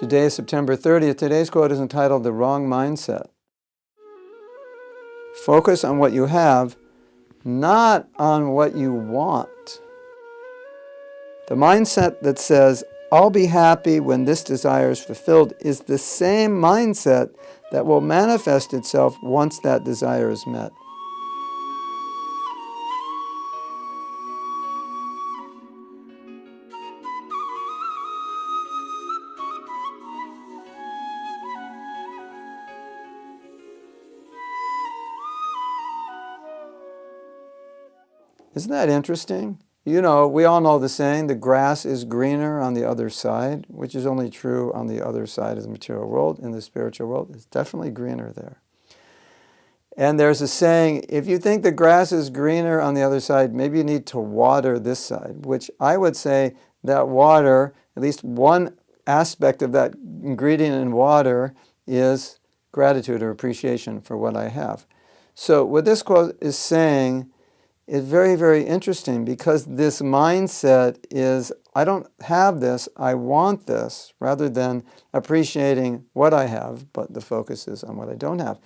Today is September 30th. Today's quote is entitled The Wrong Mindset. Focus on what you have, not on what you want. The mindset that says, I'll be happy when this desire is fulfilled, is the same mindset that will manifest itself once that desire is met. Isn't that interesting? You know, we all know the saying, the grass is greener on the other side, which is only true on the other side of the material world. In the spiritual world, it's definitely greener there. And there's a saying, if you think the grass is greener on the other side, maybe you need to water this side, which I would say that water, at least one aspect of that ingredient in water is gratitude or appreciation for what I have. So what this quote is saying is very, very interesting, because this mindset is, I don't have this, I want this, rather than appreciating what I have, but the focus is on what I don't have.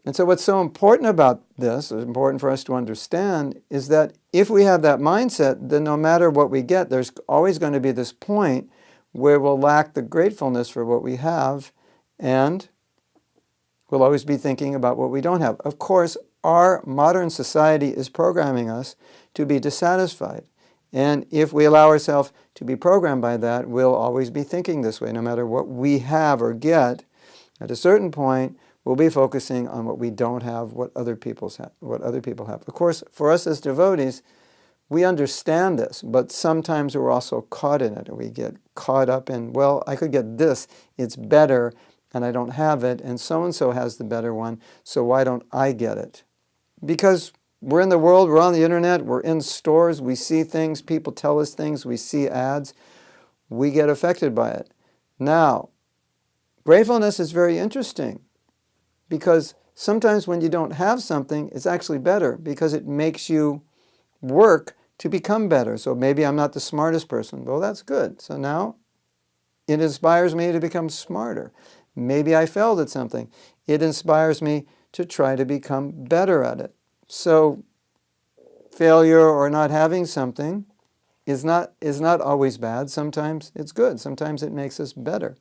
And so what's so important about this, is important for us to understand, is that if we have that mindset, then no matter what we get, there's always going to be this point where we'll lack the gratefulness for what we have, and we'll always be thinking about what we don't have. Of course, our modern society is programming us to be dissatisfied. And if we allow ourselves to be programmed by that, we'll always be thinking this way. No matter what we have or get, at a certain point, we'll be focusing on what we don't have, what other people have. Of course, for us as devotees, we understand this, but sometimes we're also caught in it. We get caught up in, well, I could get this, it's better, and I don't have it, and so has the better one, so why don't I get it? Because we're in the world, we're on the internet, we're in stores, we see things, people tell us things, we see ads, we get affected by it. Now, gratefulness is very interesting, because sometimes when you don't have something, it's actually better, because it makes you work to become better. So maybe I'm not the smartest person. Well, that's good. So now it inspires me to become smarter. Maybe I failed at something. It inspires me to try to become better at it. So failure or not having something is not always bad. Sometimes it's good. Sometimes it makes us better.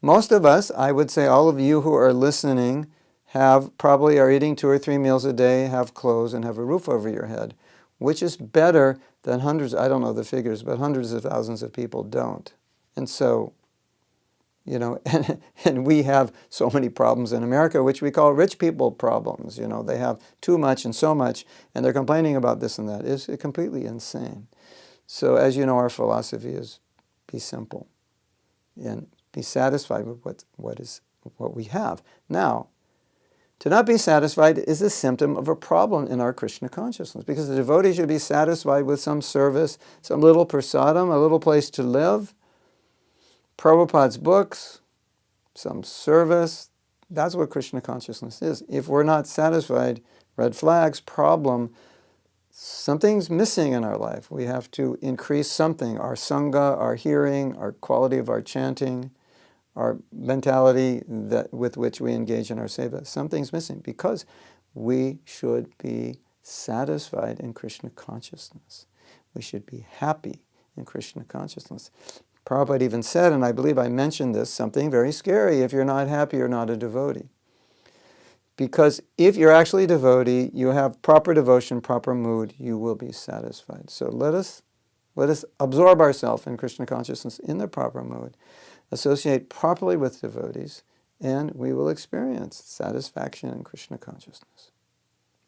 Most of us, I would say all of you who are listening, probably are eating 2 or 3 meals a day, have clothes, and have a roof over your head, which is better than hundreds, I don't know the figures, but hundreds of thousands of people don't. And so, you know, and we have so many problems in America, which we call rich people problems. You know, they have too much and so much, and they're complaining about this and that. It's completely insane. So as you know, our philosophy is be simple and be satisfied with what we have. Now, to not be satisfied is a symptom of a problem in our Krishna consciousness, because the devotee should be satisfied with some service, some little prasadam, a little place to live, Prabhupada's books, some service. That's what Krishna consciousness is. If we're not satisfied, red flags, problem, something's missing in our life. We have to increase something, our sangha, our hearing, our quality of our chanting, our mentality with which we engage in our seva. Something's missing, because we should be satisfied in Krishna consciousness. We should be happy in Krishna consciousness. Prabhupada even said, and I believe I mentioned this, something very scary: if you're not happy, you're not a devotee. Because if you're actually a devotee, you have proper devotion, proper mood, you will be satisfied. So let us absorb ourselves in Krishna consciousness in the proper mood, associate properly with devotees, and we will experience satisfaction in Krishna consciousness.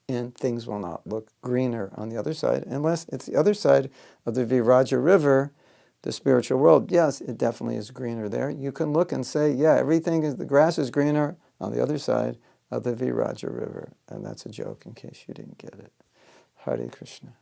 And things will not look greener on the other side, unless it's the other side of the Viraja River, the spiritual world. Yes, it definitely is greener there. You can look and say, yeah, the grass is greener on the other side of the Viraja River. And that's a joke in case you didn't get it. Hare Krishna.